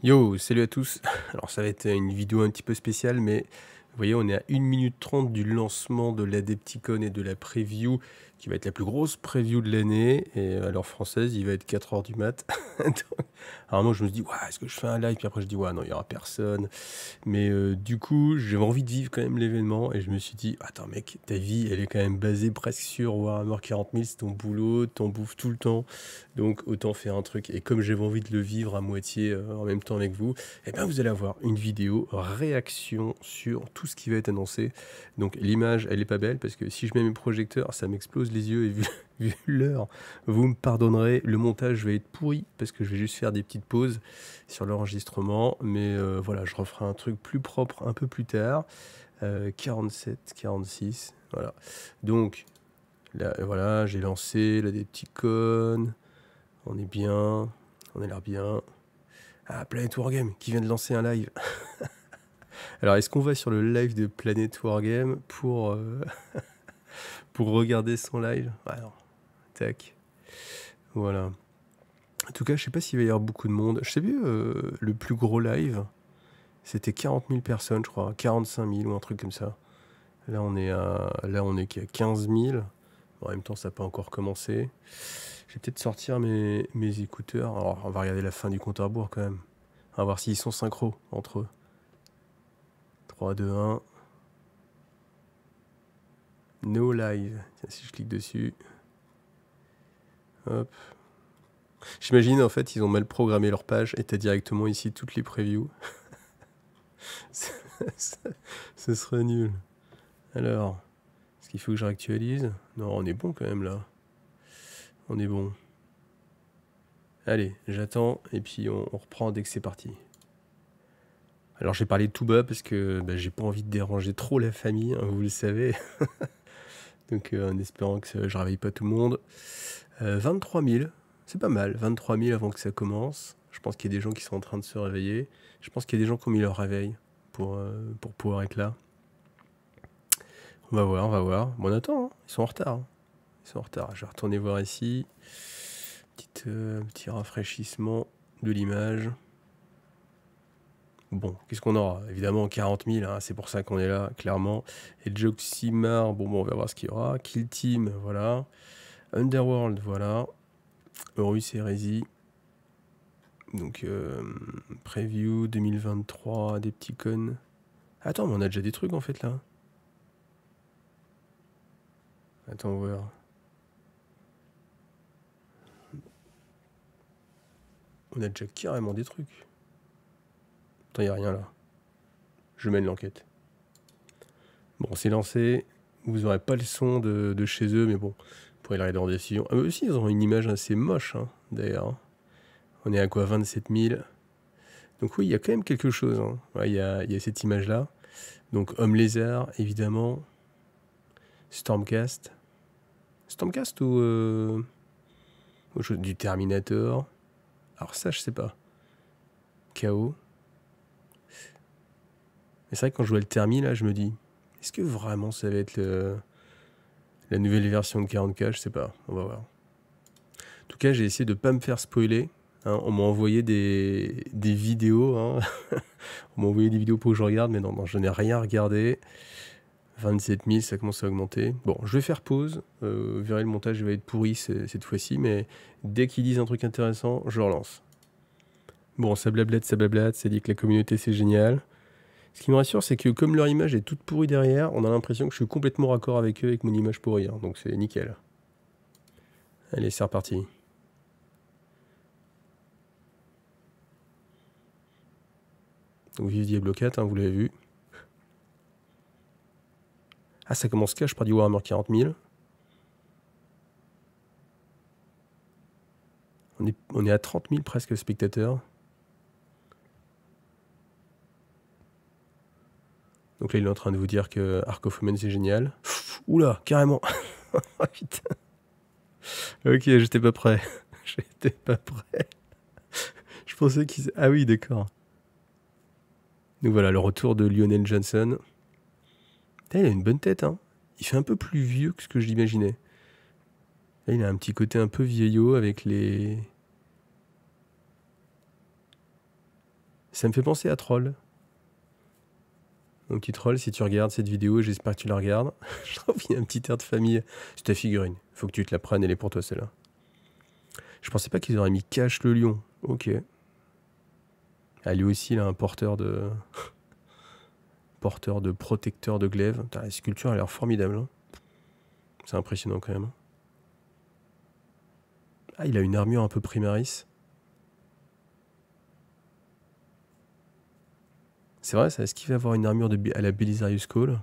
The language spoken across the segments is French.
Yo, salut à tous. Alors ça va être une vidéo un petit peu spéciale, mais vous voyez, on est à 1 minute 30 du lancement de l'Adepticon et de la preview, qui va être la plus grosse preview de l'année. Et à l'heure française, il va être 4 heures du mat. Donc, alors moi, je me dis, ouais, est-ce que je fais un live? Puis après, je dis, ouais, non, il n'y aura personne. Mais du coup, j'avais envie de vivre quand même l'événement. Et je me suis dit, attends mec, ta vie, elle est quand même basée presque sur Warhammer 40 000, c'est ton boulot, t'en bouffes tout le temps. Donc autant faire un truc. Et comme j'avais envie de le vivre à moitié en même temps avec vous, eh bien vous allez avoir une vidéo réaction sur tout ce qui va être annoncé. Donc l'image, elle est pas belle parce que si je mets mes projecteurs, ça m'explose les yeux et vu l'heure, vous me pardonnerez, le montage va être pourri parce que je vais juste faire des petites pauses sur l'enregistrement. Mais voilà, je referai un truc plus propre un peu plus tard. 47, 46, voilà. Donc là, voilà, j'ai lancé là, des petits cônes. On est bien, on a l'air bien. Ah, Planet Wargame qui vient de lancer un live. Alors, est-ce qu'on va sur le live de Planet Wargame pour regarder son live? Alors, tac. Voilà. En tout cas, je sais pas s'il va y avoir beaucoup de monde. Je sais plus, le plus gros live, c'était 40 000 personnes, je crois. 45 000 ou un truc comme ça. Là, on est qu'à 15 000. Bon, en même temps, ça n'a pas encore commencé. Je vais peut-être sortir mes écouteurs. Alors, on va regarder la fin du compte à rebours quand même. On va voir s'ils sont synchro entre eux. 3, 2, 1. No live. Tiens, si je clique dessus. Hop. J'imagine, en fait, ils ont mal programmé leur page et t'as directement ici toutes les previews. Ce serait nul. Alors, est-ce qu'il faut que je réactualise? Non, on est bon quand même là. On est bon. Allez, j'attends et puis on reprend dès que c'est parti. Alors j'ai parlé tout bas parce que j'ai pas envie de déranger trop la famille, hein, vous le savez. Donc en espérant que je réveille pas tout le monde. 23 000, c'est pas mal. 23 000 avant que ça commence. Je pense qu'il y a des gens qui sont en train de se réveiller. Je pense qu'il y a des gens qui ont mis leur réveil pour pouvoir être là. On va voir, on va voir. Bon, on attend, hein. Ils sont en retard. Hein. Ils sont en retard. Je vais retourner voir ici. Petit rafraîchissement de l'image. Bon, qu'est-ce qu'on aura? Évidemment 40 000, hein, c'est pour ça qu'on est là, clairement. Et Joximar, bon, on va voir ce qu'il y aura. Kill Team, voilà. Underworld, voilà. Horus Heresy. Donc, preview 2023, des petits cons. Attends, mais on a déjà des trucs en fait là. Attends, on va voir. On a déjà carrément des trucs. Attends, il n'y a rien là. Je mène l'enquête. Bon, c'est lancé. Vous n'aurez pas le son de chez eux, mais bon, vous pourrez la regarder en décision. Ah, eux aussi, ils ont une image assez moche, hein, d'ailleurs. On est à quoi? 27 000. Donc oui, il y a quand même quelque chose. Hein. Ouais, il y a cette image-là. Donc Homme Lézard, évidemment. Stormcast. Stormcast ou du Terminator. Alors ça, je sais pas. KO. Mais c'est vrai que quand je vois le Termi, là, je me dis, est-ce que vraiment ça va être la nouvelle version de 40K? Je sais pas. On va voir. En tout cas, j'ai essayé de pas me faire spoiler. Hein, on m'a envoyé des vidéos. Hein. On m'a envoyé des vidéos pour que je regarde, mais non, je n'ai rien regardé. 27 000, ça commence à augmenter. Bon, je vais faire pause. Vous verrez, le montage va être pourri cette fois-ci, mais dès qu'ils disent un truc intéressant, je relance. Bon, ça blablate, ça dit que la communauté c'est génial. Ce qui me rassure, c'est que comme leur image est toute pourrie derrière, on a l'impression que je suis complètement raccord avec eux, avec mon image pourrie. Hein, donc c'est nickel. Allez, c'est reparti. Donc vive Diablo 4, hein, vous l'avez vu. Ah, ça commence cash par du Warhammer 40 000. On est à 30 000 presque spectateurs. Donc là, il est en train de vous dire que Ark of Omen, c'est génial. Oula, carrément. Oh, putain. Ok, j'étais pas prêt. J'étais pas prêt. Je pensais qu'il... Ah oui, d'accord. Donc voilà, le retour de Lionel Johnson. Putain, il a une bonne tête, hein. Il fait un peu plus vieux que ce que je l'imaginais. Là, il a un petit côté un peu vieillot avec les... Ça me fait penser à Troll. Donc, petit Troll, si tu regardes cette vidéo, j'espère que tu la regardes. Je trouve qu'il y a un petit air de famille. C'est ta figurine. Faut que tu te la prennes, elle est pour toi celle-là. Je pensais pas qu'ils auraient mis Cache le lion. Ok. Ah, lui aussi, il a un porteur de protecteur de glaive. Putain, la sculpture a l'air formidable. Hein. C'est impressionnant quand même. Ah, il a une armure un peu primaris. C'est vrai, ça. Est-ce qu'il va avoir une armure à la Belisarius Call?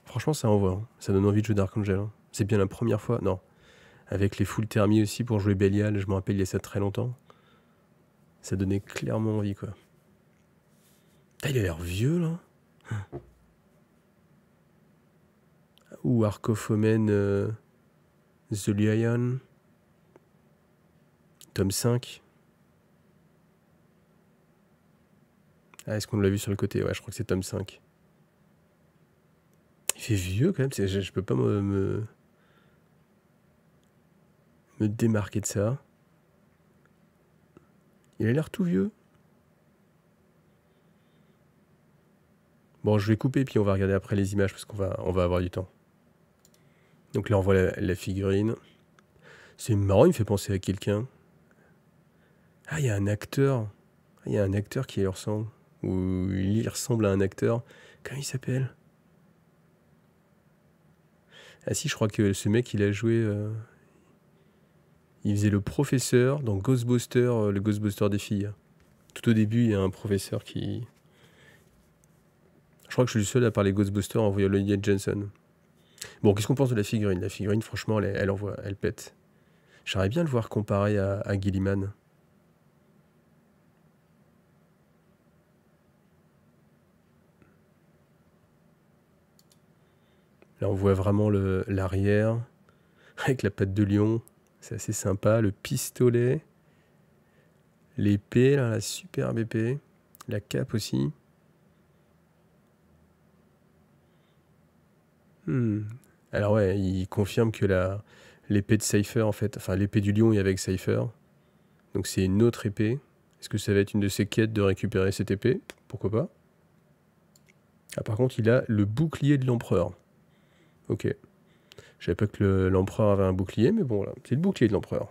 Franchement, ça envoie. Hein. Ça donne envie de jouer Dark Angel. Hein. C'est bien la première fois. Non. Avec les full thermie aussi pour jouer Belial. Je me rappelle, il y a ça très longtemps. Ça donnait clairement envie, quoi. Ah, il a l'air vieux, là. Ou Arcophomen The Lion. Tome 5. Ah, est-ce qu'on l'a vu sur le côté? Ouais, je crois que c'est tome 5. Il fait vieux quand même, je peux pas me démarquer de ça. Il a l'air tout vieux. Bon, je vais couper puis on va regarder après les images parce qu'on va avoir du temps. Donc là, on voit la figurine. C'est marrant, il me fait penser à quelqu'un. Ah, il y a un acteur. Ah, il y a un acteur qui lui ressemble. Ou il ressemble à un acteur. Comment il s'appelle? Ah si, je crois que ce mec, il a joué... il faisait le professeur dans Ghostbusters, le Ghostbuster des filles. Tout au début, il y a un professeur qui... Je crois que je suis le seul à parler Ghostbusters en voyant Lloyd Johnson. Bon, qu'est-ce qu'on pense de la figurine? La figurine, franchement, elle envoie, elle pète. J'aimerais bien le voir comparé à Gilliman. Là, on voit vraiment l'arrière, avec la patte de lion. C'est assez sympa. Le pistolet. L'épée, là, la superbe épée. La cape aussi. Alors ouais, il confirme que l'épée de Cypher, en fait, enfin l'épée du lion est avec Cypher. Donc c'est une autre épée. Est-ce que ça va être une de ses quêtes de récupérer cette épée? Pourquoi pas? Ah, par contre, il a le bouclier de l'empereur. Ok. Je savais pas que l'empereur avait un bouclier, mais bon, voilà. C'est le bouclier de l'empereur.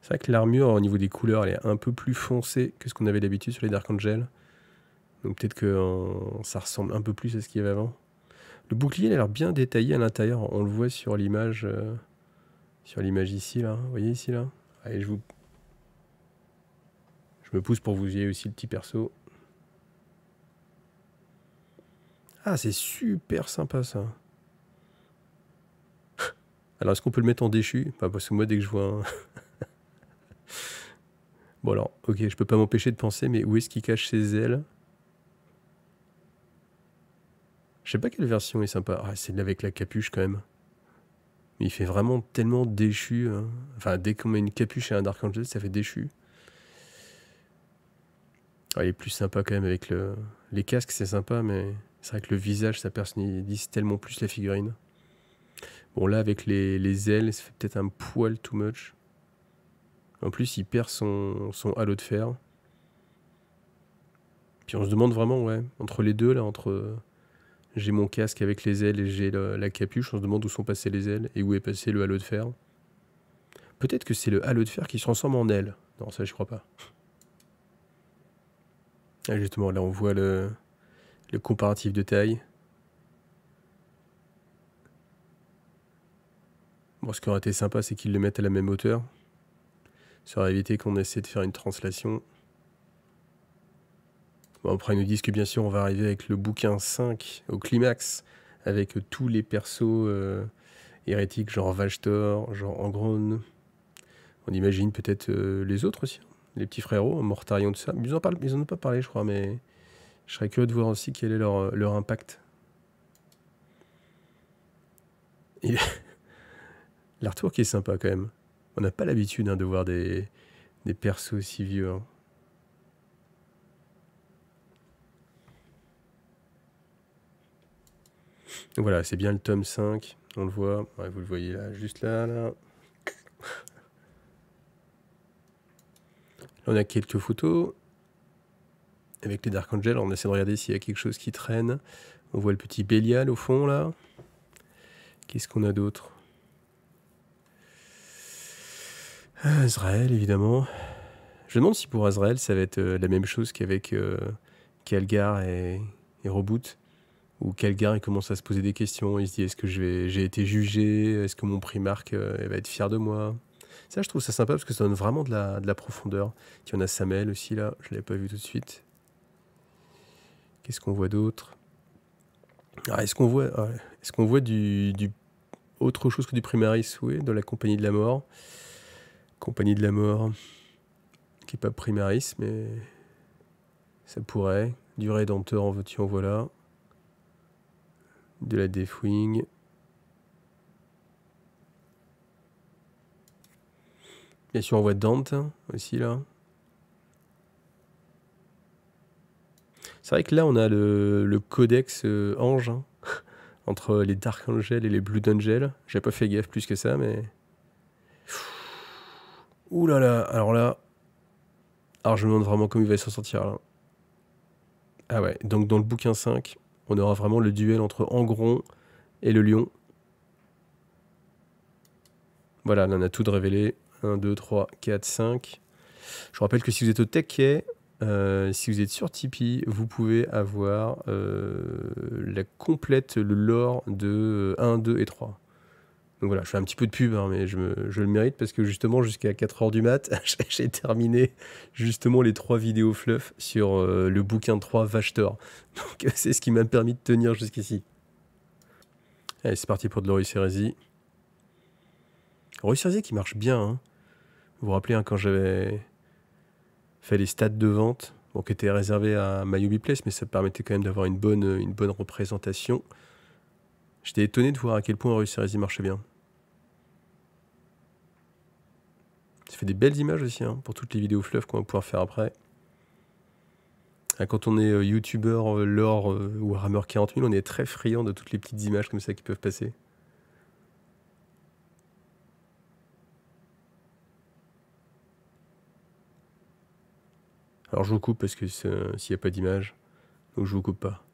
C'est vrai que l'armure, au niveau des couleurs, elle est un peu plus foncée que ce qu'on avait d'habitude sur les Dark Angel. Donc peut-être que ça ressemble un peu plus à ce qu'il y avait avant. Le bouclier, il a l'air bien détaillé à l'intérieur. On le voit sur l'image ici, là. Vous voyez ici, là? Allez, je me pousse pour que vous ayez aussi le petit perso. Ah, c'est super sympa, ça. Alors, est-ce qu'on peut le mettre en déchu? Pas parce que moi, dès que je vois un... Bon, alors, ok, je peux pas m'empêcher de penser, mais où est-ce qu'il cache ses ailes? Je sais pas quelle version est sympa. Ah, c'est avec la capuche, quand même. Mais il fait vraiment tellement déchu. Hein. Enfin, dès qu'on met une capuche et un Dark Angel, ça fait déchu. Ah, il est plus sympa, quand même, avec les casques, c'est sympa, mais c'est vrai que le visage, ça personnalise tellement plus la figurine. Bon, là, avec les ailes, ça fait peut-être un poil too much. En plus, il perd son halo de fer. Puis on se demande vraiment, ouais, entre les deux, là, entre... j'ai mon casque avec les ailes et j'ai la capuche, on se demande où sont passées les ailes et où est passé le halo de fer. Peut-être que c'est le halo de fer qui se transforme en aile. Non, ça, je crois pas. Ah, justement, là, on voit le comparatif de taille. Bon, ce qui aurait été sympa, c'est qu'ils le mettent à la même hauteur. Ça aurait évité qu'on essaie de faire une translation. Bon, après, ils nous disent que bien sûr, on va arriver avec le bouquin 5 au climax, avec tous les persos hérétiques, genre Valstor, genre Angron. On imagine peut-être les autres aussi, hein. Les petits frérots, Mortarion, tout ça. Ils en ont pas parlé, je crois, mais je serais curieux de voir aussi quel est leur impact. L'artwork est sympa quand même. On n'a pas l'habitude de voir des persos aussi vieux. Hein. Donc voilà, c'est bien le tome 5. On le voit. Ouais, vous le voyez là, juste là. Là, on a quelques photos. Avec les Dark Angel, on essaie de regarder s'il y a quelque chose qui traîne. On voit le petit Bélial au fond, là. Qu'est-ce qu'on a d'autre? Azrael, évidemment. Je me demande si pour Azrael, ça va être la même chose qu'avec Calgar et Reboot. Où Calgar, il commence à se poser des questions. Il se dit, est-ce que j'ai été jugé? Est-ce que mon Primarque va être fier de moi? Ça, je trouve ça sympa parce que ça donne vraiment de la profondeur. Il y en a Samel aussi, là. Je ne l'avais pas vu tout de suite. Qu'est-ce qu'on voit d'autre? Est-ce qu'on voit du autre chose que du Primaris? Oui, dans la Compagnie de la Mort. Compagnie de la Mort, qui n'est pas Primaris, mais ça pourrait. Du Rédempteur, en veux-tu, en voilà. De la Deathwing. Bien sûr, on voit Dante aussi, là. C'est vrai que là, on a le codex ange, hein, entre les Dark Angel et les Blood Angel. J'ai pas fait gaffe plus que ça, mais... Ouh là là, alors là... Alors je me demande vraiment comment il va s'en sortir, là. Ah ouais, donc dans le bouquin 5, on aura vraiment le duel entre Angron et le lion. Voilà, là on a tout de révélé. 1, 2, 3, 4, 5. Je vous rappelle que si vous êtes au taquet, si vous êtes sur Tipeee, vous pouvez avoir la complète, le lore de 1, 2 et 3. Donc voilà, je fais un petit peu de pub, hein, mais je le mérite parce que justement, jusqu'à 4 h du mat, j'ai terminé justement les 3 vidéos fluff sur le bouquin 3 Vachetor. Donc c'est ce qui m'a permis de tenir jusqu'ici. Allez, c'est parti pour de l'Horus Heresy. Horus Heresy qui marche bien, hein. Vous vous rappelez, hein, quand j'avais fait les stats de vente, bon, qui étaient réservés à Mayumi Place, mais ça permettait quand même d'avoir une bonne représentation. J'étais étonné de voir à quel point Horus Heresy marchait bien. Ça fait des belles images aussi, hein, pour toutes les vidéos fluff qu'on va pouvoir faire après. Quand on est youtubeur lore ou Warhammer 40 000, on est très friand de toutes les petites images comme ça qui peuvent passer. Alors je vous coupe parce que s'il n'y a pas d'image, donc je vous coupe pas.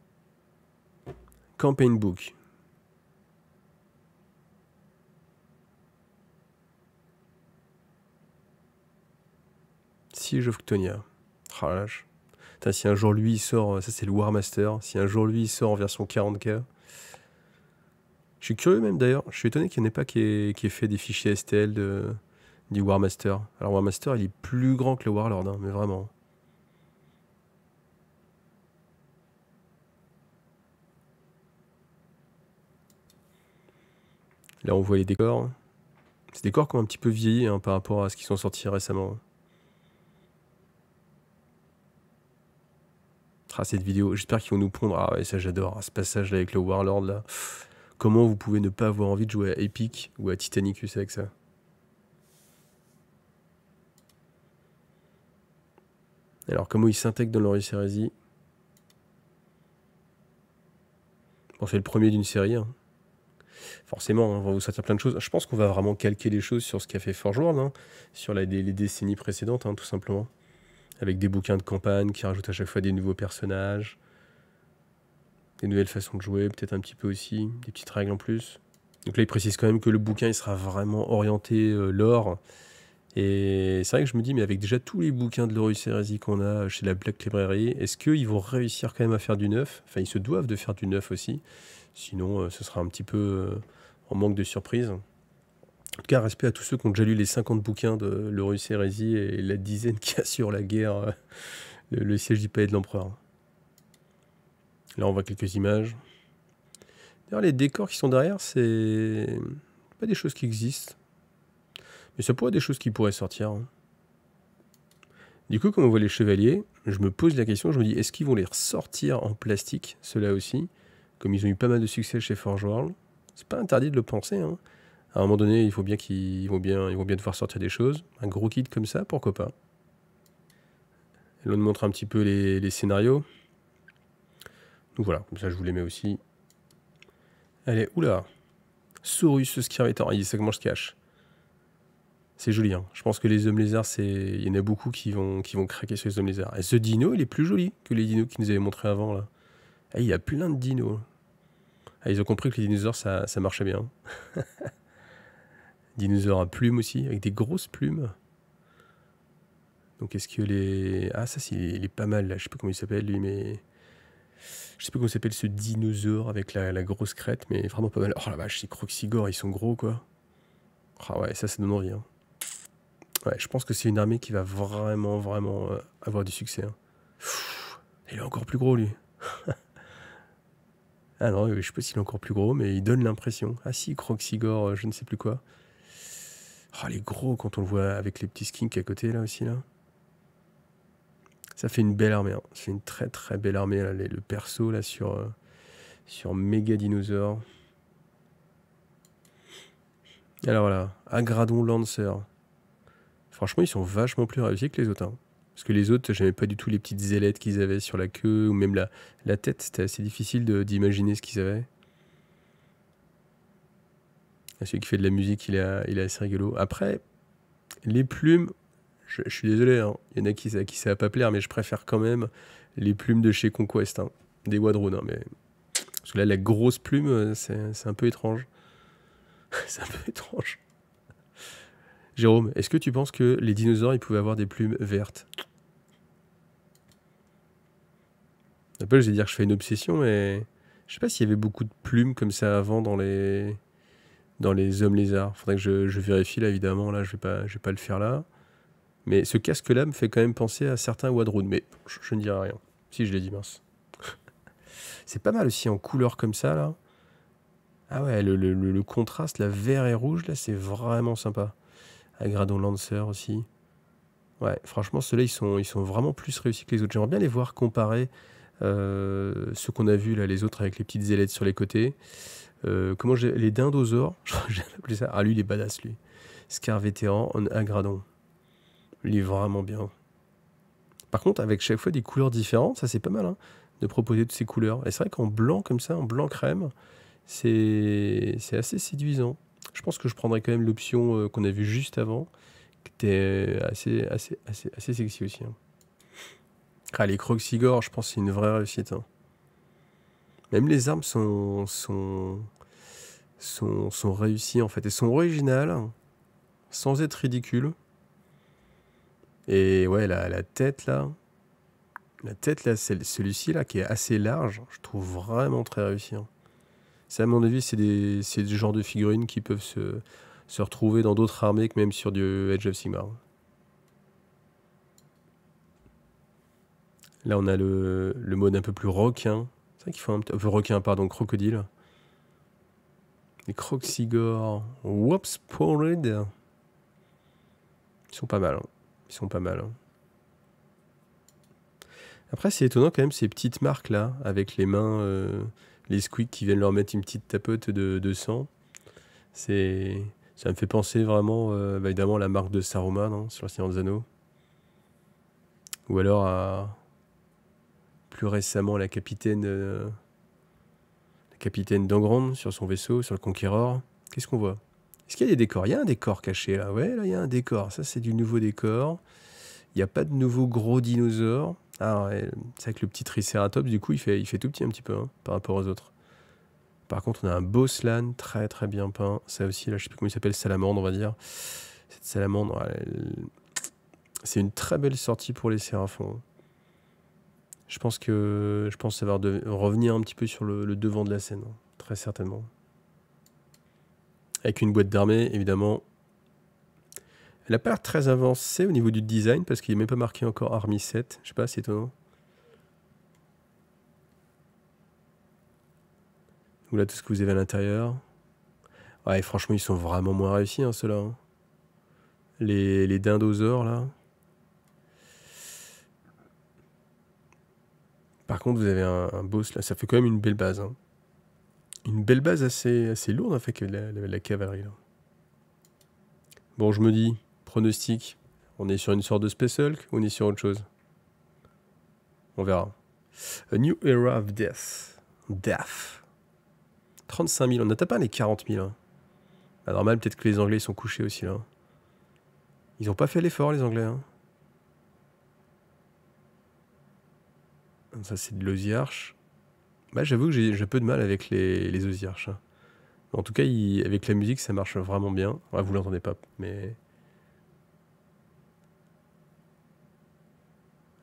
Campaign Book. Siege of Ctonia. Oh la vache. Putain, si un jour lui il sort, ça c'est le War Master, si un jour lui il sort en version 40K. Je suis curieux même d'ailleurs, je suis étonné qu'il n'y en ait pas qui ait fait des fichiers STL du War Master. Alors War Master il est plus grand que le Warlord, hein, mais vraiment. Là on voit les décors. Ces décors qui ont un petit peu vieilli, hein, par rapport à ce qui sont sortis récemment. Ah, cette vidéo, j'espère qu'ils vont nous pondre. Ah ouais, ça j'adore, ce passage là avec le Warlord là. Comment vous pouvez ne pas avoir envie de jouer à Epic ou à Titanicus avec ça? Alors comment il s'intègre dans l'Horus Heresy? Bon, c'est le premier d'une série, hein. Forcément, hein, on va vous sortir plein de choses. Je pense qu'on va vraiment calquer les choses sur ce qu'a fait Forge World, hein, sur les décennies précédentes, hein, tout simplement. Avec des bouquins de campagne qui rajoutent à chaque fois des nouveaux personnages, des nouvelles façons de jouer, peut-être un petit peu aussi, des petites règles en plus. Donc là, il précise quand même que le bouquin, il sera vraiment orienté lore. Et c'est vrai que je me dis, mais avec déjà tous les bouquins de l'Horus Heresy qu'on a chez la Black Library, est-ce qu'ils vont réussir quand même à faire du neuf? Enfin, ils se doivent de faire du neuf aussi. Sinon, ce sera un petit peu en manque de surprise. En tout cas, respect à tous ceux qui ont déjà lu les 50 bouquins de l'Horus Heresy et la dizaine qu'il y a sur la guerre, le siège du palais de l'empereur. Là, on voit quelques images. D'ailleurs, les décors qui sont derrière, c'est pas des choses qui existent. Mais ça pourrait être des choses qui pourraient sortir, hein. Du coup, comme on voit les chevaliers, je me pose la question, je me dis, est-ce qu'ils vont les ressortir en plastique, ceux-là aussi, comme ils ont eu pas mal de succès chez Forge World? C'est pas interdit de le penser, hein. À un moment donné, il faut bien ils vont bien devoir sortir des choses. Un gros kit comme ça, pourquoi pas. Et là, on nous montre un petit peu les scénarios. Donc voilà, comme ça je vous les mets aussi. Allez, oula. Saurus Skirvator, il dit ça comment je cache. C'est joli, hein. Je pense que les hommes lézards, il y en a beaucoup qui vont craquer sur les hommes lézards. Et ce dino, il est plus joli que les dinos qu'ils nous avaient montrés avant, là. Ah, il y a plein de dinos. Ah, ils ont compris que les dinosaures, ça marchait bien. Dinosaures à plumes aussi, avec des grosses plumes. Donc est-ce que les... Ah, ça, il est pas mal, là. Je sais pas comment il s'appelle, lui, mais... Je sais pas comment s'appelle ce dinosaure avec la grosse crête, mais vraiment pas mal. Oh la vache, ces Croxigore, ils sont gros, quoi. Ah ouais, ça donne envie, hein. Ouais, je pense que c'est une armée qui va vraiment, vraiment avoir du succès, hein. Il est encore plus gros, lui. Ah non, je sais pas s'il est encore plus gros, mais il donne l'impression. Ah si, Croxigore, je ne sais plus quoi. Oh, il est gros quand on le voit avec les petits skinks à côté, là, aussi, là. Ça fait une belle armée, hein. Ça fait une très, très belle armée, là, le perso, là, sur Méga Dinosaure. Alors là, Agradon Lancer. Franchement, ils sont vachement plus réussis que les autres, hein. Parce que les autres, j'aimais pas du tout les petites ailettes qu'ils avaient sur la queue, ou même la tête. C'était assez difficile d'imaginer ce qu'ils avaient. Ah, celui qui fait de la musique, il est assez rigolo. Après, les plumes, je suis désolé, hein. Il y en a qui ça va pas plaire, mais je préfère quand même les plumes de chez Conquest, hein. Des Wadrone, hein, mais... Parce que là, la grosse plume, c'est un peu étrange. C'est un peu étrange. Jérôme, est-ce que tu penses que les dinosaures, ils pouvaient avoir des plumes vertes? Après, je vais dire que je fais une obsession, mais je sais pas s'il y avait beaucoup de plumes comme ça avant dans les hommes lézards. Faudrait que je vérifie là, évidemment. Là, je vais pas le faire là. Mais ce casque-là me fait quand même penser à certains Wadrone, mais je ne dirai rien. Si, je l'ai dit, mince. C'est pas mal aussi en couleur comme ça, là. Ah ouais, le contraste, la vert et rouge, là, c'est vraiment sympa. Agradon Lancer aussi. Ouais, franchement, ceux-là, ils sont vraiment plus réussis que les autres. J'aimerais bien les voir comparer ceux qu'on a vus, là, les autres avec les petites ailettes sur les côtés. Les dindosaures, j'ai appelé ça. Ah, lui, il est badass, lui. Scar vétéran en Agradon. Il est vraiment bien. Par contre, avec chaque fois des couleurs différentes, ça c'est pas mal, hein, de proposer toutes ces couleurs. Et c'est vrai qu'en blanc comme ça, en blanc crème, c'est assez séduisant. Je pense que je prendrais quand même l'option qu'on a vue juste avant, qui était assez sexy aussi, hein. Ah, les Croxigore, je pense que c'est une vraie réussite, hein. Même les armes sont réussies en fait. Elles sont originales, sans être ridicules. Et ouais, la tête là, celui-ci là, qui est assez large, je trouve vraiment très réussi, hein. Ça, à mon avis, c'est du genre de figurines qui peuvent se retrouver dans d'autres armées que même sur du Age of Sigmar. Là, on a le mode un peu plus requin. C'est vrai qu'il faut un peu requin, pardon, crocodile. Les Croxigore. Whoops, Porrid. Ils sont pas mal, hein. Ils sont pas mal, hein. Après, c'est étonnant quand même ces petites marques là, avec les mains, les squeaks qui viennent leur mettre une petite tapote de sang. Ça me fait penser vraiment, évidemment, à la marque de Saruman, hein, sur le Seigneur des Anneaux. Ou alors plus récemment la capitaine d'Angrand sur son vaisseau, sur le Conquéror. Qu'est-ce qu'on voit? Est-ce qu'il y a des décors? Il y a un décor caché là. Ouais, là il y a un décor. Ça c'est du nouveau décor. Il n'y a pas de nouveau gros dinosaure. Ah ouais, c'est vrai que le petit Triceratops, du coup, il fait tout petit un petit peu, hein, par rapport aux autres. Par contre, on a un Boslan très très bien peint. Ça aussi, là, je sais plus comment il s'appelle, salamandre, on va dire. Cette salamandre, c'est une très belle sortie pour les Séraphons. Je pense que ça va revenir un petit peu sur le devant de la scène, hein, très certainement. Avec une boîte d'armée, évidemment. Elle n'a pas l'air très avancée au niveau du design, parce qu'il n'est même pas marqué encore Army 7. Je sais pas, c'est étonnant. Voilà tout ce que vous avez à l'intérieur. Ouais, franchement, ils sont vraiment moins réussis, hein, ceux-là, hein. Les dindosaures, là. Par contre, vous avez un boss, là. Ça fait quand même une belle base, hein. Une belle base assez lourde, en fait, que la cavalerie, là. Bon, je me dis, pronostic, on est sur une sorte de Space Hulk ou on est sur autre chose? On verra. A New Era of Death. 35 000. On n'a pas les 40 000, hein. Bah, normal, peut-être que les Anglais sont couchés aussi, là. Ils ont pas fait l'effort, les Anglais, hein. Ça, c'est de l'Oziarch. Bah, j'avoue que j'ai un peu de mal avec les Oziarch, hein. En tout cas, avec la musique, ça marche vraiment bien. Ouais, vous l'entendez pas, mais...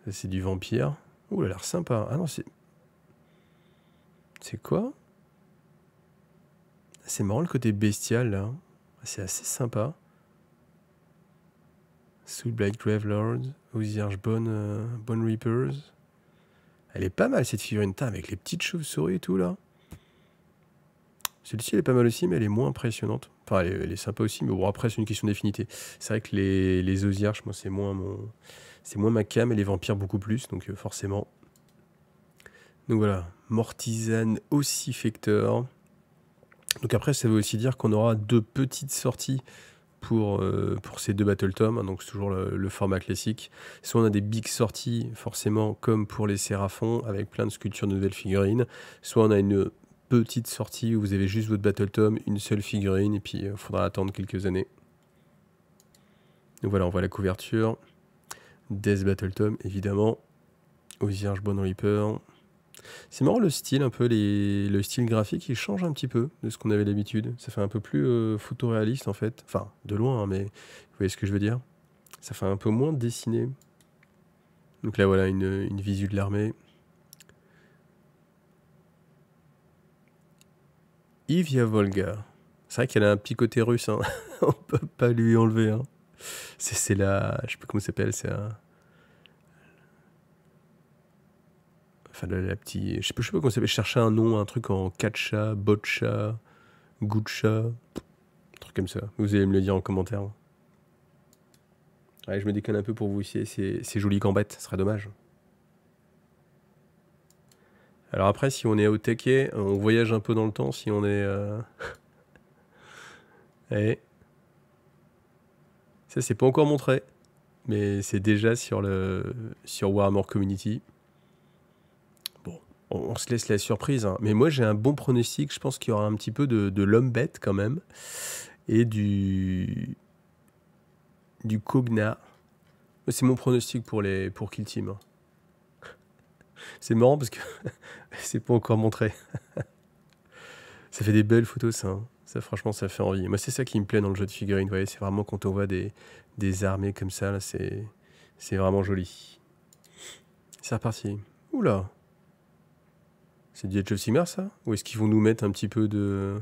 Ça, c'est du vampire. Ouh, il a l'air sympa. Ah non, c'est... C'est quoi? C'est marrant le côté bestial, là. C'est assez sympa. Soulblight Gravelord, Oziarch Bone Reapers. Elle est pas mal, cette figurine, avec les petites chauves-souris et tout, là. Celle-ci, elle est pas mal aussi, mais elle est moins impressionnante. Enfin, elle est sympa aussi, mais bon, après, c'est une question d'affinité. C'est vrai que les Oziarch, moi, c'est moins ma cam, et les vampires beaucoup plus, donc forcément. Donc voilà, Mortisan Ossifector. Donc après, ça veut aussi dire qu'on aura 2 petites sorties pour ces 2 Battle Tomes, hein, donc c'est toujours le format classique. Soit on a des big sorties, forcément, comme pour les Séraphons, avec plein de sculptures de nouvelles figurines. Soit on a une petite sortie où vous avez juste votre Battle Tome, une seule figurine, et puis il faudra attendre quelques années. Donc voilà, on voit la couverture. Death Battle Tome, évidemment. Oziarch Bone Reaper. C'est marrant le style, un peu, le style graphique, il change un petit peu de ce qu'on avait d'habitude. Ça fait un peu plus photoréaliste, en fait. Enfin, de loin, hein, mais vous voyez ce que je veux dire. Ça fait un peu moins dessiné. Donc là, voilà, une visu de l'armée. Ivia Volga. C'est vrai qu'elle a un petit côté russe, hein. On peut pas lui enlever, hein. C'est la... Je sais pas comment ça s'appelle, c'est un... Enfin, la petite... Je sais pas comment ça s'appelle. Je cherchais un nom, un truc en Katcha, Botcha, Gucha... Un truc comme ça. Vous allez me le dire en commentaire. Ouais, je me déconne un peu pour vous ici. C'est joli gambette, ce serait dommage. Alors après, si on est au taquet, on voyage un peu dans le temps. Si on est... Eh. Ça, c'est pas encore montré. Mais c'est déjà sur Warhammer Community. Bon, on se laisse la surprise, hein. Mais moi, j'ai un bon pronostic. Je pense qu'il y aura un petit peu de l'homme-bête quand même. Et du Kog'Maw. C'est mon pronostic pour Kill Team, hein. C'est marrant parce que c'est pas encore montré. Ça fait des belles photos, ça, hein. Ça, franchement, ça fait envie. Moi, c'est ça qui me plaît dans le jeu de figurines. Vous voyez, c'est vraiment quand on voit des armées comme ça, là, c'est vraiment joli. C'est reparti. Oula. C'est du Age of Sigmar, ça? Ou est-ce qu'ils vont nous mettre un petit peu de...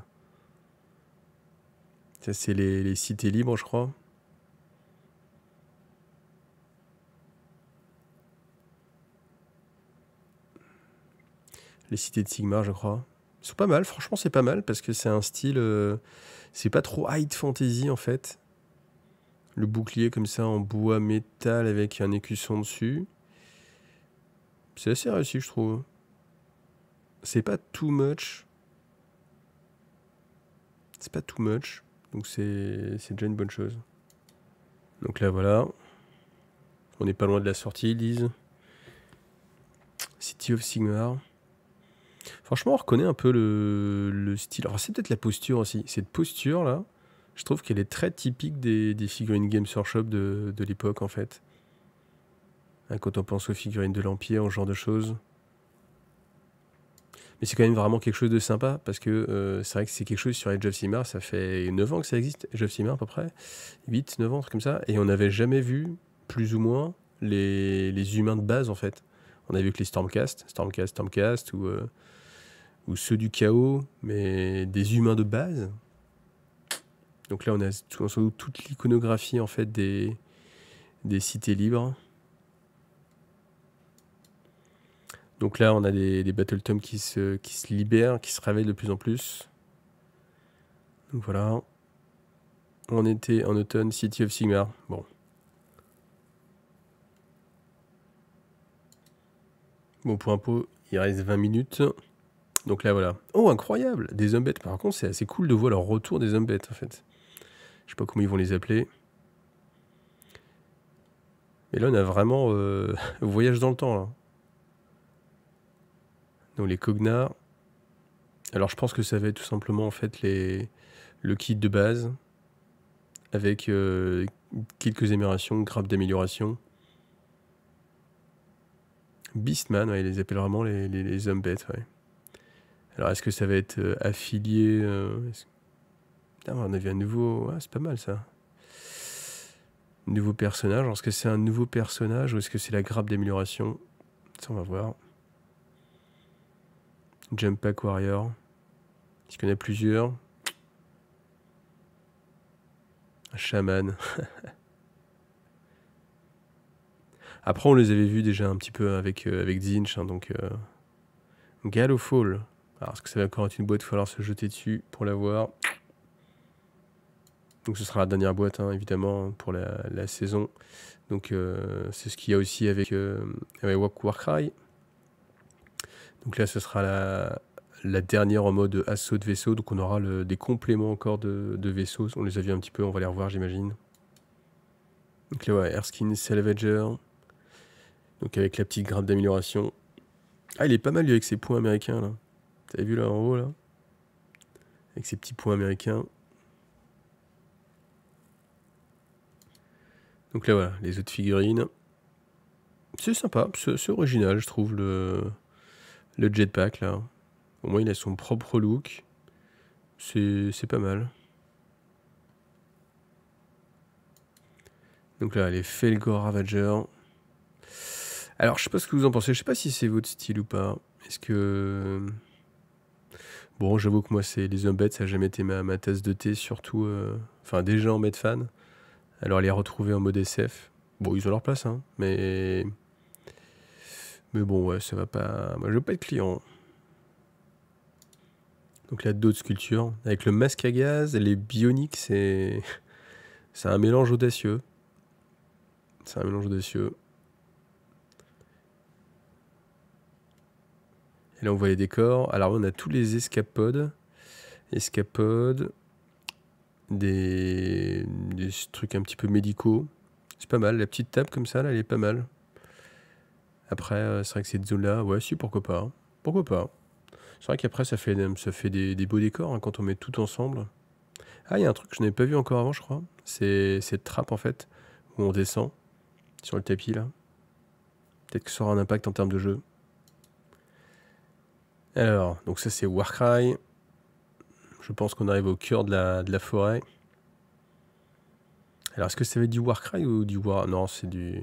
Ça, c'est les cités libres, je crois. Les cités de Sigmar, je crois. Ils sont pas mal, franchement, c'est pas mal, parce que c'est un style... c'est pas trop high fantasy, en fait. Le bouclier comme ça, en bois métal, avec un écusson dessus. C'est assez réussi, je trouve. C'est pas too much. C'est pas too much. Donc c'est déjà une bonne chose. Donc là, voilà. On n'est pas loin de la sortie, ils disent. City of Sigmar. Franchement, on reconnaît un peu le style. Alors, c'est peut-être la posture aussi. Cette posture-là, je trouve qu'elle est très typique des figurines Games Workshop de l'époque, en fait. Hein, quand on pense aux figurines de l'Empire, au genre de choses. Mais c'est quand même vraiment quelque chose de sympa, parce que c'est vrai que c'est quelque chose sur Age of Sigmar, ça fait 9 ans que ça existe, Age of Sigmar à peu près. 8, 9 ans, un truc comme ça. Et on n'avait jamais vu, plus ou moins, les humains de base, en fait. On a vu que les Stormcast, ou ceux du chaos, mais des humains de base. Donc là, on a toute l'iconographie en fait des cités libres. Donc là, on a des Battle Tomes qui se libèrent, qui se révèlent de plus en plus. Donc voilà. En été, en automne, City of Sigmar. Bon. Bon, pour info, il reste 20 minutes. Donc là, voilà. Oh, incroyable! Des hommes bêtes. Par contre, c'est assez cool de voir leur retour des hommes bêtes, en fait. Je sais pas comment ils vont les appeler. Mais là, on a vraiment voyage dans le temps, là. Donc les Kog'Maw. Alors, je pense que ça va être tout simplement, en fait, le kit de base. Avec quelques améliorations, grappes d'amélioration. Beastman, ouais, ils les appellent vraiment les hommes bêtes, ouais. Alors, est-ce que ça va être affilié Putain, on a vu un nouveau... Ah, c'est pas mal, ça. Nouveau personnage. Alors, est-ce que c'est un nouveau personnage ou est-ce que c'est la grappe d'amélioration? Ça, on va voir. Jump Pack Warrior. Est-ce qu'il y en a plusieurs? Un chaman. Après, on les avait vus déjà un petit peu avec Zinch, hein, donc... Gallowfall. Alors, est-ce que ça va encore être une boîte? Il va falloir se jeter dessus pour l'avoir. Donc, ce sera la dernière boîte, hein, évidemment, pour la saison. Donc, c'est ce qu'il y a aussi avec Warcry. Donc là, ce sera la dernière en mode assaut de vaisseau. Donc, on aura des compléments encore de vaisseaux. On les a vus un petit peu, on va les revoir, j'imagine. Donc là, ouais, Erskine Salvager. Donc, avec la petite grappe d'amélioration. Ah, il est pas mal, lui, avec ses points américains, là. T'avais vu, là, en haut, là? Avec ses petits points américains. Donc là, voilà, les autres figurines. C'est sympa, c'est original, je trouve, le jetpack, là. Au moins, il a son propre look. C'est pas mal. Donc là, les Felgor Ravager. Alors, je sais pas ce que vous en pensez. Je sais pas si c'est votre style ou pas. Est-ce que... Bon, j'avoue que moi, c'est les hommes bêtes, ça n'a jamais été ma tasse de thé, surtout... Enfin, déjà en mode fan. Alors, les retrouver en mode SF. Bon, ils ont leur place, hein. Mais bon, ouais, ça va pas... Moi, je veux pas être client. Donc là, d'autres sculptures. Avec le masque à gaz, les bioniques, c'est un mélange audacieux. C'est un mélange audacieux. Et là, on voit les décors. Alors, on a tous les escapodes. Des trucs un petit peu médicaux. C'est pas mal. La petite table comme ça, là, elle est pas mal. Après, c'est vrai que cette zone-là, ouais, si, pourquoi pas. Pourquoi pas. C'est vrai qu'après, ça fait des beaux décors, hein, quand on met tout ensemble. Ah, il y a un truc que je n'avais pas vu encore avant, je crois. C'est cette trappe, en fait, où on descend sur le tapis, là. Peut-être que ça aura un impact en termes de jeu. Alors, donc ça, c'est Warcry. Je pense qu'on arrive au cœur de la forêt. Alors, est-ce que ça va être du Warcry ou du War... Non, c'est du...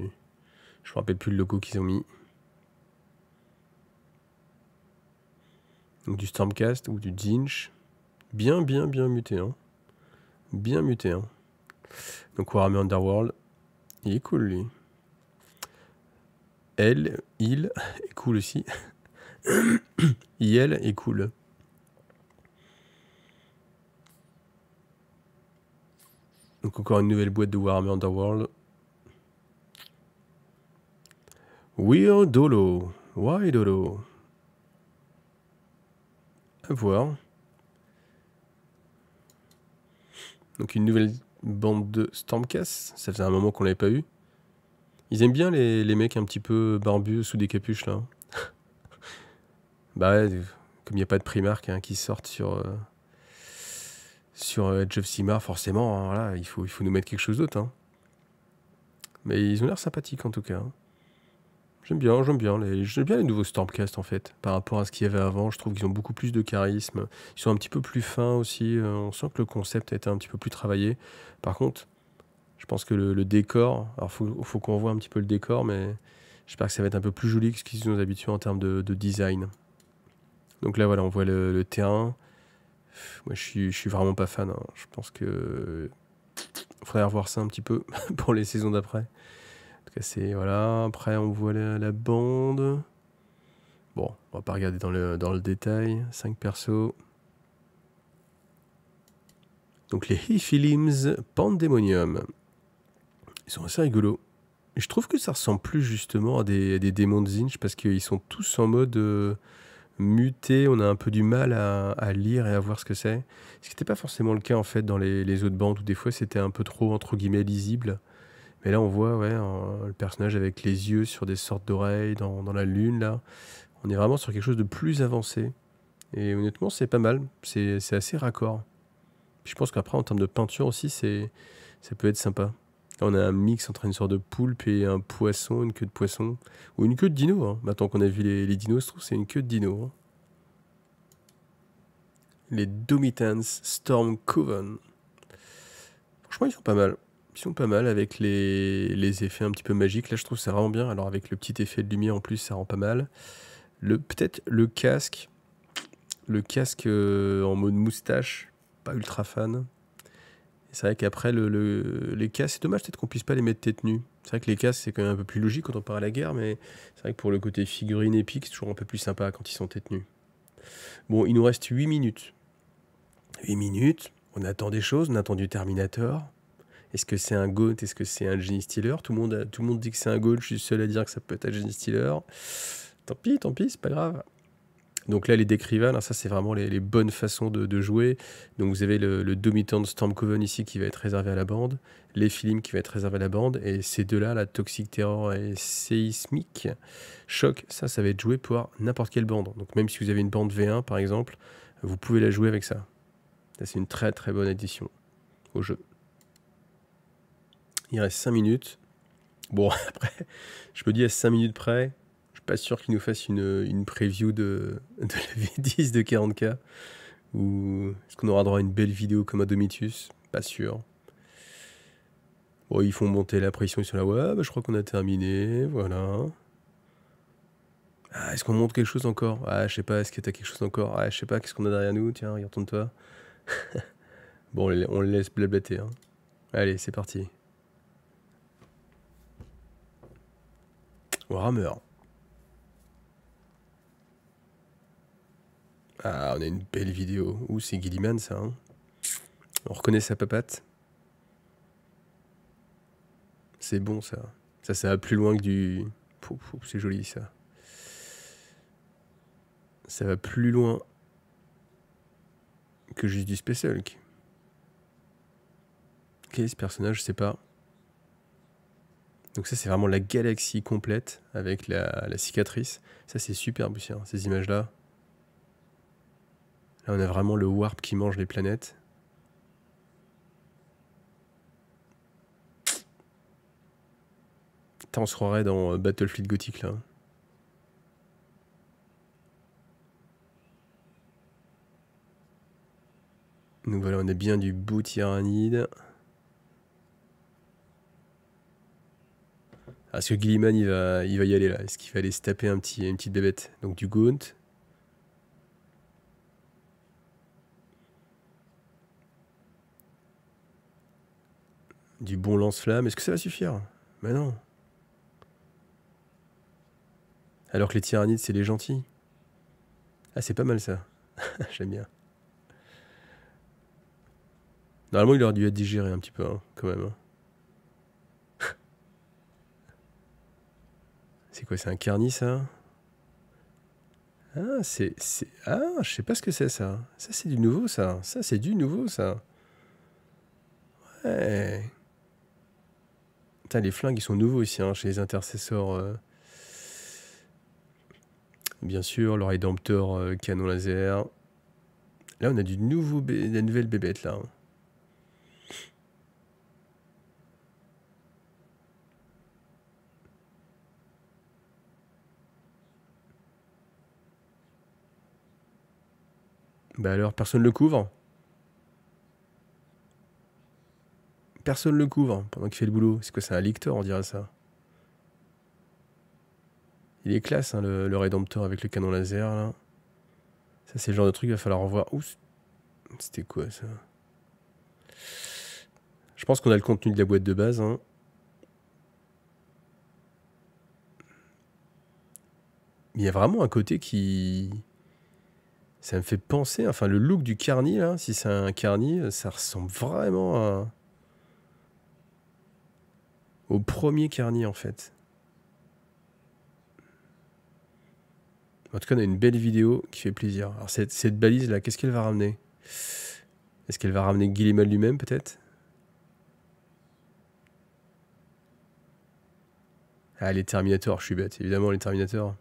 Je me rappelle plus le logo qu'ils ont mis. Donc du Stormcast ou du Zinch. Bien muté, hein. Bien muté, hein. Donc Warhammer Underworld. Il est cool, lui. Il est cool aussi. Il est cool. Donc encore une nouvelle boîte de Warhammer Underworld. Weirdolo. Weirdolo. À voir. Donc une nouvelle bande de Stormcast. Ça faisait un moment qu'on l'avait pas eu. Ils aiment bien les mecs un petit peu barbus sous des capuches, là. Bah ouais, comme il n'y a pas de Primark, hein, qui sortent sur Edge of Sigmar, forcément, hein, voilà, il faut nous mettre quelque chose d'autre, hein. Mais ils ont l'air sympathiques, en tout cas, hein. J'aime bien les nouveaux Stormcast, en fait. Par rapport à ce qu'il y avait avant, je trouve qu'ils ont beaucoup plus de charisme. Ils sont un petit peu plus fins aussi. On sent que le concept a été un petit peu plus travaillé. Par contre, je pense que le décor... Alors, faut qu'on voit un petit peu le décor, mais j'espère que ça va être un peu plus joli que ce qu'ils nous ont habitués en termes de design. Donc là, voilà, on voit le terrain. Moi, je suis vraiment pas fan, hein. Je pense que... faudrait revoir ça un petit peu pour les saisons d'après. En tout cas, c'est... Voilà. Après, on voit la bande. Bon, on va pas regarder dans le détail. 5 persos. Donc, les Hiphilims Pandemonium. Ils sont assez rigolos. Et je trouve que ça ressemble plus justement à des démons de Zinch parce qu'ils sont tous en mode muté. On a un peu du mal à lire et à voir ce que c'est. Ce qui n'était pas forcément le cas en fait dans les autres bandes où des fois c'était un peu trop entre guillemets lisible. Mais là on voit ouais, le personnage avec les yeux sur des sortes d'oreilles dans la lune là. On est vraiment sur quelque chose de plus avancé. Et honnêtement c'est pas mal. C'est assez raccord. Puis je pense qu'après en termes de peinture aussi ça peut être sympa. Là, on a un mix entre une sorte de poulpe et un poisson, une queue de poisson. Ou une queue de dino. Hein. Maintenant qu'on a vu les dinos, je trouve que c'est une queue de dino. Hein. Les Domitans Storm Coven. Franchement, ils sont pas mal. Ils sont pas mal avec les effets un petit peu magiques. Là, je trouve ça vraiment bien. Alors, avec le petit effet de lumière en plus, ça rend pas mal. Peut-être le casque. Le casque en mode moustache. Pas ultra fan. C'est vrai qu'après, les casques, c'est dommage peut-être qu'on puisse pas les mettre tête nue. C'est vrai que les casques, c'est quand même un peu plus logique quand on part à la guerre, mais c'est vrai que pour le côté figurine épique, c'est toujours un peu plus sympa quand ils sont tête nue. Bon, il nous reste 8 minutes. 8 minutes, on attend des choses, on attend du Terminator. Est-ce que c'est un Gaunt? Est-ce que c'est un Gene Stealer? Tout le monde dit que c'est un Gaunt, je suis seul à dire que ça peut être un Gene Stealer. Tant pis, c'est pas grave. Donc là, les decks rivales, ça c'est vraiment les bonnes façons de jouer. Donc vous avez le Domitant Storm Coven ici qui va être réservé à la bande, les Philimes qui va être réservé à la bande, et ces deux-là, la Toxic Terror et Seismic Choc, ça va être joué pour n'importe quelle bande. Donc même si vous avez une bande V1 par exemple, vous pouvez la jouer avec ça. Ça c'est une très très bonne addition au jeu. Il reste 5 minutes. Bon, après, je me dis à 5 minutes près, pas sûr qu'il nous fasse une preview de la V10 de 40K. Ou est-ce qu'on aura droit à une belle vidéo comme Adomitus? Pas sûr. Bon, ils font monter la pression, ils sont là, ouais, bah, je crois qu'on a terminé, voilà. Ah, est-ce qu'on monte quelque chose encore? Ah, je sais pas, est-ce que t'as quelque chose encore? Ah, je sais pas, qu'est-ce qu'on a derrière nous? Tiens, regarde toi. Bon, on le laisse blablater. Hein. Allez, c'est parti. Warhammer. Ah, on a une belle vidéo. Ouh, c'est Gilliman, ça. Hein. On reconnaît sa papate. C'est bon, ça. Ça va plus loin que du... C'est joli, ça. Ça va plus loin que juste du Space Hulk. Quel est ce personnage? Je sais pas. Donc ça, c'est vraiment la galaxie complète avec la cicatrice. Ça, c'est superbe aussi, hein, ces images-là. Là, on a vraiment le warp qui mange les planètes. Putain, on se croirait dans Battlefleet Gothic, là. Donc voilà, on a bien du bout tyrannide. Ah, est-ce que Gilliman, il va y aller, là? Est-ce qu'il va aller se taper une petite bébête? Donc du Gaunt. Du bon lance-flamme. Est-ce que ça va suffire? Bah non. Alors que les tyrannides, c'est les gentils. Ah, c'est pas mal, ça. J'aime bien. Normalement, il aurait dû être digéré un petit peu, hein, quand même. Hein. C'est quoi, c'est un carni, ça? Ah, Ah, je sais pas ce que c'est, ça. Ça, c'est du nouveau, ça. Ça, c'est du nouveau, ça. Ouais. Putain, les flingues, ils sont nouveaux ici, hein, chez les intercesseurs. Bien sûr, le Rédempteur canon laser. Là, on a la nouvelle bébête, là. Hein. Bah alors, personne le couvre? Personne le couvre pendant qu'il fait le boulot. C'est quoi, c'est un lictor, on dirait ça. Il est classe, hein, le Rédempteur avec le canon laser, là. Ça, c'est le genre de truc, il va falloir revoir. Ouh, c'était quoi, ça? Je pense qu'on a le contenu de la boîte de base, hein. Il y a vraiment un côté qui... Ça me fait penser, enfin le look du Carni, là, si c'est un Carni, ça ressemble vraiment au premier Carni, en fait. En tout cas, on a une belle vidéo qui fait plaisir. Alors cette balise-là, qu'est-ce qu'elle va ramener? Est-ce qu'elle va ramener Guilliman lui-même, peut-être? Ah, les Terminators, je suis bête, évidemment, les Terminators.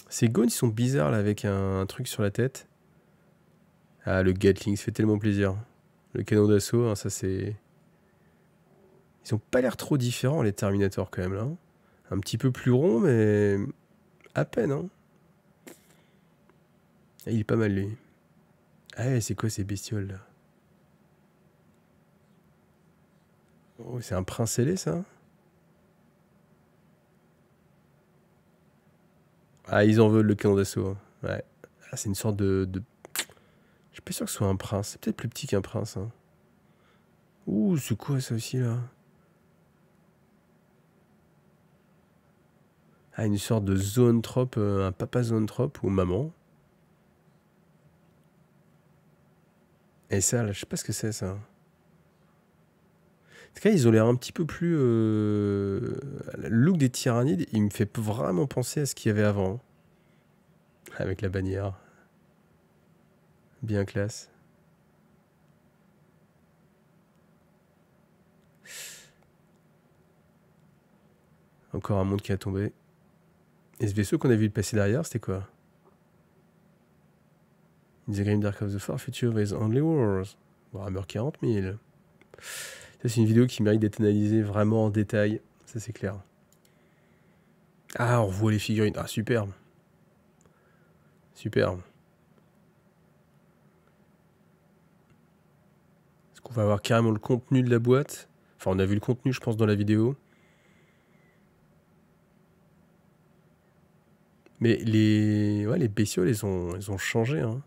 Ces Gauns, ils sont bizarres, là, avec un truc sur la tête. Ah, le Gatling, ça fait tellement plaisir. Le canon d'assaut, hein, ça c'est... Ils ont pas l'air trop différents, les Terminators, quand même, là. Un petit peu plus rond, mais... à peine, hein. Ah, il est pas mal, lui. Ah ouais, c'est quoi ces bestioles, là? Oh, c'est un prince ailé, ça? Ah, ils en veulent, le canon d'assaut, hein. Ouais. Ah, c'est une sorte de... Je suis pas sûr que ce soit un prince. C'est peut-être plus petit qu'un prince, hein. Ouh, c'est quoi, ça aussi, là? Ah, une sorte de zoanthrope, un papa zoanthrope ou maman. Et ça, là, je sais pas ce que c'est, ça. En tout cas, ils ont l'air un petit peu plus... Le look des tyrannides, il me fait vraiment penser à ce qu'il y avait avant. Avec la bannière. Bien classe. Encore un monde qui a tombé. Et ce vaisseau qu'on a vu passer derrière, c'était quoi? In the Grim Dark of the Far Future with Only Wars. Warhammer 40 000. Ça, c'est une vidéo qui mérite d'être analysée vraiment en détail. Ça, c'est clair. Ah, on revoit les figurines. Ah, superbe. Superbe. Est-ce qu'on va avoir carrément le contenu de la boîte? Enfin, on a vu le contenu, je pense, dans la vidéo. Mais les bestioles, elles ont changé, hein.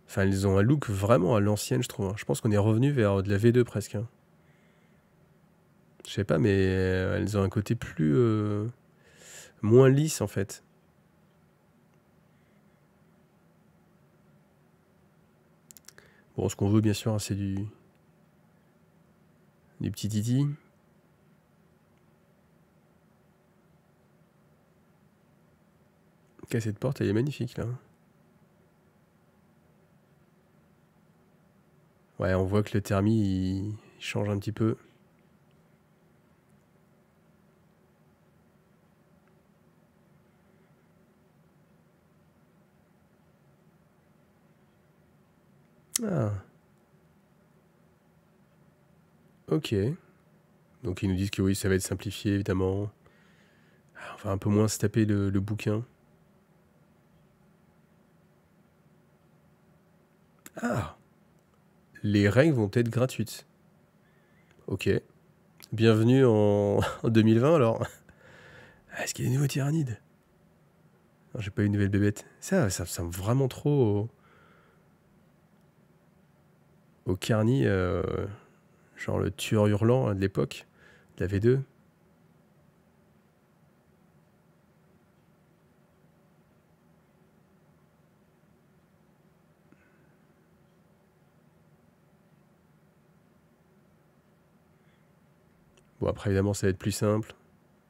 Enfin, elles ont un look vraiment à l'ancienne, je trouve, hein. Je pense qu'on est revenu vers de la V2 presque, hein. Je sais pas, mais elles ont un côté plus... moins lisse, en fait. Bon, ce qu'on veut, bien sûr, hein, c'est du petit titi. Ok, cette porte, elle est magnifique, là. Ouais, on voit que le thermi, il change un petit peu. Ah. Ok. Donc ils nous disent que oui, ça va être simplifié, évidemment. Ah, on va un peu moins se taper le bouquin. Ah. Les règles vont être gratuites. Ok. Bienvenue en 2020, alors. Ah, est-ce qu'il y a des nouveaux tyrannides? Non, j'ai pas eu une nouvelle bébête. Ça ressemble vraiment trop au Carny, genre le tueur hurlant, hein, de l'époque, de la V2. Bon, après, évidemment, ça va être plus simple.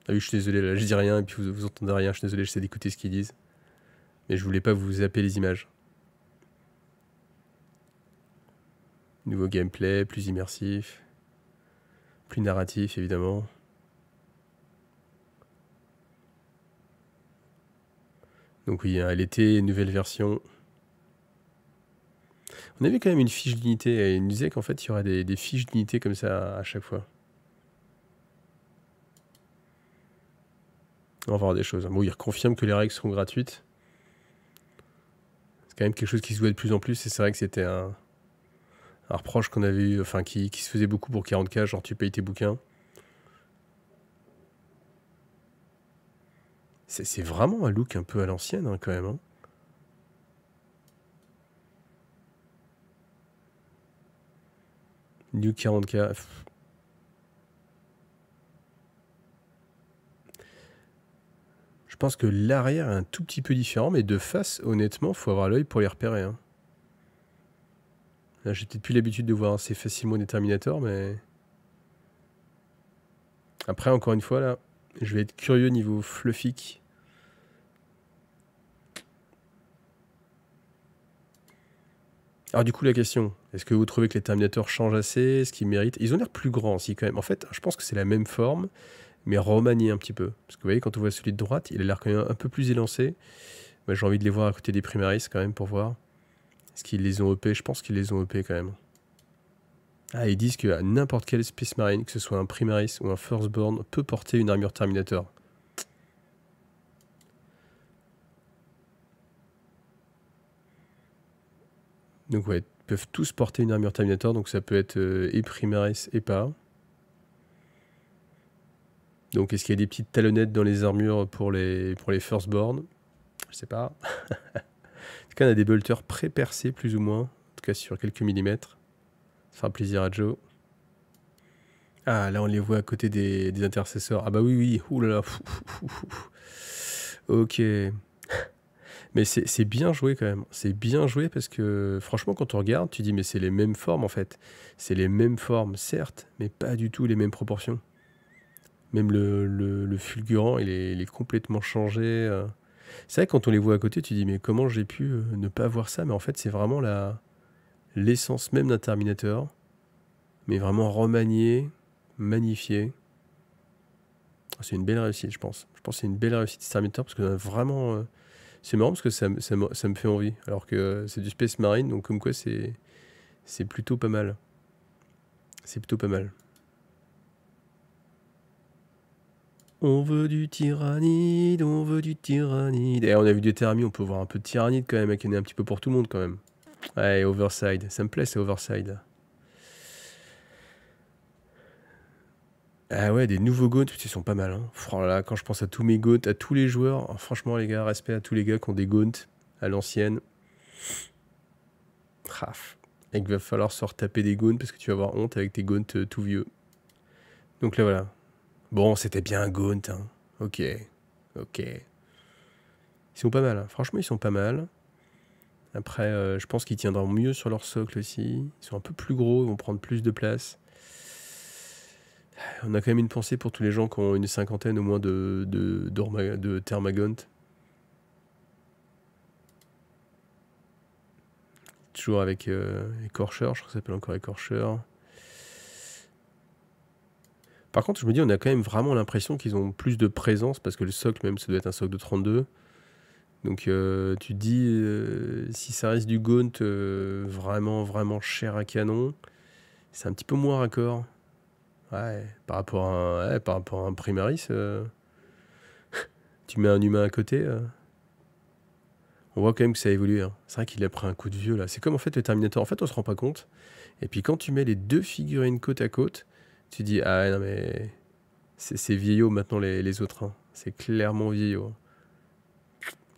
Ah oui, je suis désolé, là, je dis rien, et puis vous entendez rien. Je suis désolé, j'essaie d'écouter ce qu'ils disent. Mais je voulais pas vous zapper les images. Nouveau gameplay, plus immersif. Plus narratif, évidemment. Donc oui, à l'été, nouvelle version. On avait quand même une fiche d'unité, et il nous disait qu'en fait, il y aurait des fiches d'unité comme ça à chaque fois. On va voir des choses. Bon, il reconfirme que les règles seront gratuites. C'est quand même quelque chose qui se voit de plus en plus, et c'est vrai que c'était un reproche qu'on avait eu, enfin, qui se faisait beaucoup pour 40K, genre tu payes tes bouquins. C'est vraiment un look un peu à l'ancienne, hein, quand même, hein. New 40K. Je pense que l'arrière est un tout petit peu différent, mais de face, honnêtement, faut avoir l'œil pour les repérer, hein. Là, j'ai peut-être plus l'habitude de voir assez facilement des Terminators, mais... Après, encore une fois, là, je vais être curieux niveau fluffique. Alors du coup, la question, est-ce que vous trouvez que les Terminators changent assez? Est-ce qu'ils méritent? Ils ont l'air plus grands aussi, quand même. En fait, je pense que c'est la même forme, mais remaniée un petit peu. Parce que vous voyez, quand on voit celui de droite, il a l'air quand même un peu plus élancé. Bah, j'ai envie de les voir à côté des Primaris, quand même, pour voir. Est-ce qu'ils les ont EP? Je pense qu'ils les ont EP, quand même. Ah, ils disent que n'importe quel Space Marine, que ce soit un Primaris ou un Firstborn, peut porter une armure Terminator. Donc ouais, ils peuvent tous porter une armure Terminator, donc ça peut être et Primaris et pas. Donc est-ce qu'il y a des petites talonnettes dans les armures pour les Firstborn? Je sais pas. En tout cas, on a des bolters pré-percés plus ou moins, en tout cas sur quelques millimètres. Ça fera plaisir à Joe. Ah, là on les voit à côté des intercesseurs. Ah bah oui, oui, ouh là là. Ok. Mais c'est bien joué quand même. C'est bien joué parce que franchement, quand on regarde, tu dis mais c'est les mêmes formes en fait. C'est les mêmes formes, certes, mais pas du tout les mêmes proportions. Même le fulgurant, il est complètement changé. C'est vrai que quand on les voit à côté, tu dis mais comment j'ai pu ne pas voir ça? Mais en fait, c'est vraiment l'essence même d'un Terminator, mais vraiment remanié, magnifié. C'est une belle réussite, je pense. Je pense que c'est une belle réussite de Terminator parce que vraiment... c'est marrant parce que ça me fait envie. Alors que c'est du Space Marine, donc comme quoi c'est plutôt pas mal. C'est plutôt pas mal. On veut du tyrannide, on veut du tyrannide. Et on a vu des thermies, on peut voir un peu de tyrannide quand même, qu'il y en a un petit peu pour tout le monde quand même. Ouais, Overside. Ça me plaît, c'est Overside. Ah ouais, des nouveaux GOAT, ils sont pas mal. Hein. Oh là là, quand je pense à tous mes GOAT, à tous les joueurs, oh, franchement les gars, respect à tous les gars qui ont des GOAT à l'ancienne. Raf. Et qu'il va falloir se retaper des GOAT parce que tu vas avoir honte avec tes GOAT tout vieux. Donc là voilà. Bon, c'était bien un GOAT. Hein. Ok. Ok. Ils sont pas mal. Hein. Franchement, ils sont pas mal. Après, je pense qu'ils tiendront mieux sur leur socle aussi. Ils sont un peu plus gros, ils vont prendre plus de place. On a quand même une pensée pour tous les gens qui ont une cinquantaine au moins de Thermagant. Toujours avec écorcheur, je crois que ça s'appelle encore écorcheur. Par contre, je me dis, on a quand même vraiment l'impression qu'ils ont plus de présence, parce que le socle même, ça doit être un socle de 32. Donc tu te dis, si ça reste du Gaunt vraiment, vraiment cher à canon, c'est un petit peu moins raccord. Ouais, par rapport à un Primaris, tu mets un humain à côté, on voit quand même que ça a évolué. Hein. C'est vrai qu'il a pris un coup de vieux là. C'est comme en fait le Terminator, en fait on se rend pas compte. Et puis quand tu mets les deux figurines côte à côte, tu dis, ah ouais, non mais c'est vieillot maintenant les autres. Hein. C'est clairement vieillot.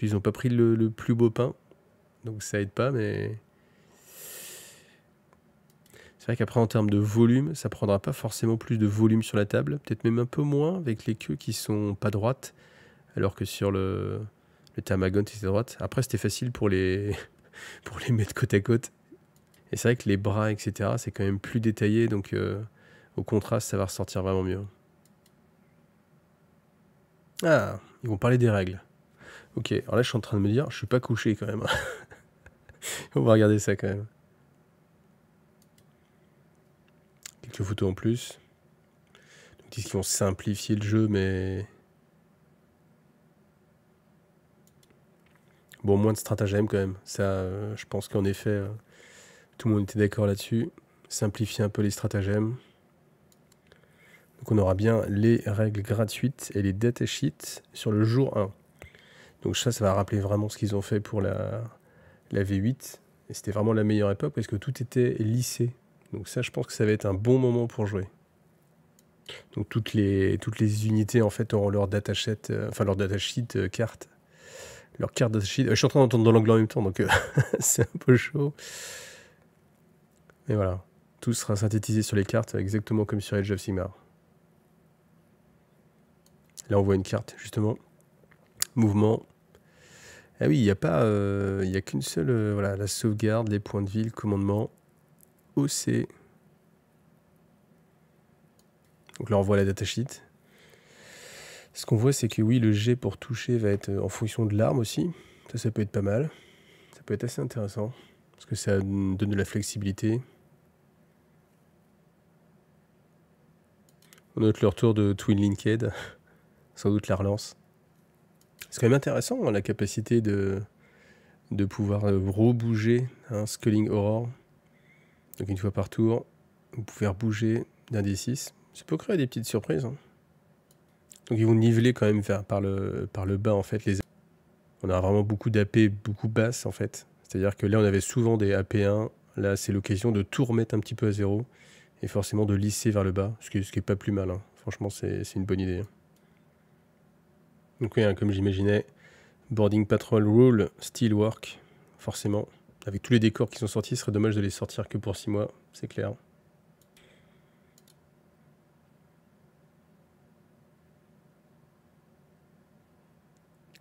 Ils ont pas pris le plus beau pain, donc ça aide pas, mais... C'est vrai qu'après en termes de volume, ça prendra pas forcément plus de volume sur la table, peut-être même un peu moins avec les queues qui sont pas droites, alors que sur le Tamagon c'était droite. Après c'était facile pour les mettre côte à côte. Et c'est vrai que les bras, etc., c'est quand même plus détaillé, donc au contraste, ça va ressortir vraiment mieux. Ah, ils vont parler des règles. Ok, alors là je suis en train de me dire, je suis pas couché quand même. On va regarder ça quand même. Quelques photos en plus. Donc, ils disent qu'ils vont simplifier le jeu, mais... Bon, moins de stratagème quand même. Ça, je pense qu'en effet, tout le monde était d'accord là-dessus. Simplifier un peu les stratagèmes. Donc on aura bien les règles gratuites et les datasheets sur le jour 1. Donc ça va rappeler vraiment ce qu'ils ont fait pour la V8. Et c'était vraiment la meilleure époque parce que tout était lissé. Donc ça, je pense que ça va être un bon moment pour jouer. Donc toutes les unités en fait auront leur datasheet, enfin leur datasheet carte. Leur carte datasheet. Je suis en train d'entendre dans l'anglais en même temps, donc c'est un peu chaud. Mais voilà, tout sera synthétisé sur les cartes exactement comme sur Age of Sigmar. Là on voit une carte justement. Mouvement. Ah oui, il n'y a pas, il y a qu'une seule, voilà, la sauvegarde, les points de vie, le commandement, OC. Donc là on voit la datasheet. Ce qu'on voit c'est que oui, le jet pour toucher va être en fonction de l'arme aussi. Ça peut être pas mal. Ça peut être assez intéressant. Parce que ça donne de la flexibilité. On note le retour de Twin Linked. Sans doute la relance. C'est quand même intéressant, hein, la capacité de pouvoir rebouger un Sculling Aurore. Donc une fois par tour. vous pouvez rebouger d'un D6. Ça peut créer des petites surprises. Hein. Donc ils vont niveler quand même par le bas en fait. On a vraiment beaucoup d'AP, beaucoup basses en fait. C'est-à-dire que là on avait souvent des AP1. Là c'est l'occasion de tout remettre un petit peu à zéro. Et forcément de lisser vers le bas. Ce qui est pas plus mal. Hein. Franchement c'est une bonne idée. Donc oui, hein, comme j'imaginais, Boarding Patrol Rule, Steelwork, forcément. Avec tous les décors qui sont sortis, ce serait dommage de les sortir que pour 6 mois, c'est clair.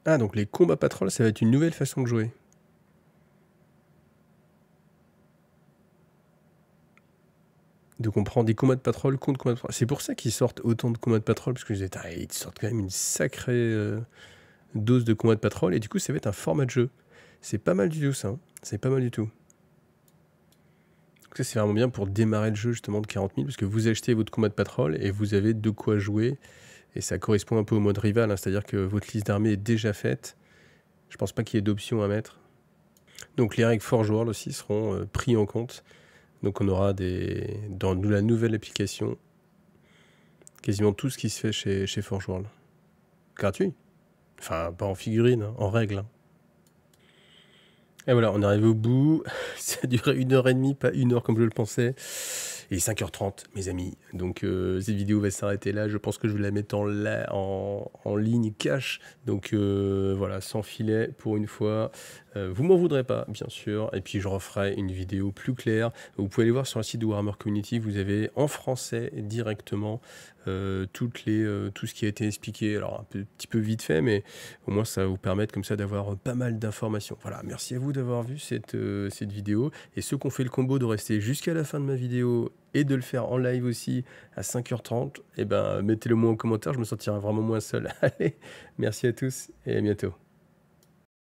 Ah, donc les combats patrol, ça va être une nouvelle façon de jouer. Donc on prend des combats de patrol contre combats de patrol. C'est pour ça qu'ils sortent autant de combats de patrol, parce que je disais, ils sortent quand même une sacrée dose de combats de patrol, et du coup ça va être un format de jeu. C'est pas mal du tout ça, hein. C'est pas mal du tout. Donc ça c'est vraiment bien pour démarrer le jeu justement de 40 000, parce que vous achetez votre combat de patrol, et vous avez de quoi jouer, et ça correspond un peu au mode rival, hein. C'est-à-dire que votre liste d'armées est déjà faite. Je pense pas qu'il y ait d'options à mettre. Donc les règles Forge World aussi seront pris en compte. Donc on aura dans la nouvelle application quasiment tout ce qui se fait chez Forge World. Gratuit. Enfin, pas en figurine, hein, en règle. Hein. Et voilà, on arrive au bout. Ça a duré 1h30, pas 1 heure comme je le pensais. Il est 5h30, mes amis. Donc cette vidéo va s'arrêter là. Je pense que je vais la mettre en ligne cash. Donc voilà, sans filet pour une fois. Vous m'en voudrez pas, bien sûr. Et puis je referai une vidéo plus claire. Vous pouvez aller voir sur le site de Warhammer Community. Vous avez en français directement tout ce qui a été expliqué. Alors un petit peu vite fait, mais au moins ça va vous permettre comme ça d'avoir pas mal d'informations. Voilà, merci à vous d'avoir vu cette vidéo. Et ceux qui ont fait le combo de rester jusqu'à la fin de ma vidéo et de le faire en live aussi à 5h30, eh ben, mettez-le moi en commentaire, je me sentirai vraiment moins seul. Allez, merci à tous et à bientôt.